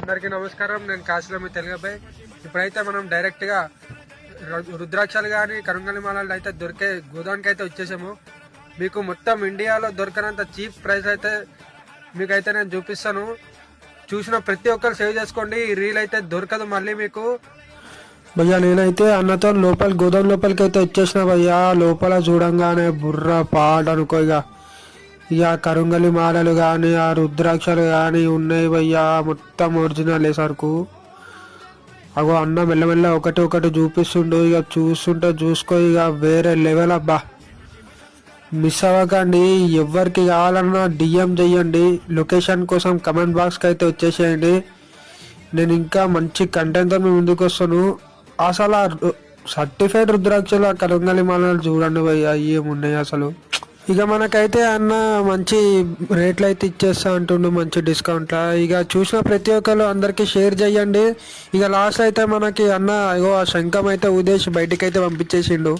అందరికీ నమస్కారం. నేను కాశీలో మీ తెలుగుబాయ్. ఇప్పుడైతే మనం డైరెక్ట్గా రుద్రాక్షలు కానీ కరుంగలి మాలలు అయితే దొరికే గోదానికి అయితే వచ్చేసాము. మీకు మొత్తం ఇండియాలో దొరకనంత చీప్ ప్రైస్ అయితే మీకైతే నేను చూపిస్తాను. చూసిన ప్రతి ఒక్కరు సేవ్ చేసుకోండి. ఈ రీల్ అయితే దొరకదు మళ్ళీ మీకు. భయ్యా నేనైతే అన్నతో గోదాం లోపలికి అయితే వచ్చేసిన భయ్యా. లోపల చూడంగానే బుర్ర పాట అనుకో. ఇక కరుంగలి మాలలు కానీ ఆ రుద్రాక్షలు కానీ ఉన్నాయి భయ్యా. మొత్తం ఒరిజినల్ సరుకు. అగో అన్న మెల్లమెల్ల ఒకటి ఒకటి చూపిస్తుండు. ఇక చూస్తుంటే చూసుకో, ఇక వేరే లెవెల్ అబ్బా. మిస్ అవ్వకండి. ఎవరికి కావాలన్నా డిఎం చెయ్యండి. లొకేషన్ కోసం కమెంట్ బాక్స్కి అయితే వచ్చేసేయండి. నేను ఇంకా మంచి కంటెంట్తో మీ ముందుకు వస్తాను. అసలు సర్టిఫైడ్ రుద్రాక్షలు ఆ కరుంగలి మాలలు చూడండి భయ్యా, ఏమున్నాయి అసలు. ఇక మనకైతే అన్న మంచి రేట్లు అయితే ఇచ్చేస్తా అంటుండు, మంచి డిస్కౌంట్లో. ఇక చూసిన ప్రతి ఒక్కరు అందరికీ షేర్ చేయండి. ఇక లాస్ట్ అయితే మనకి అన్న ఇగో ఆ శంఖం అయితే ఉదేశ్ బయటికి అయితే పంపించేసిండు.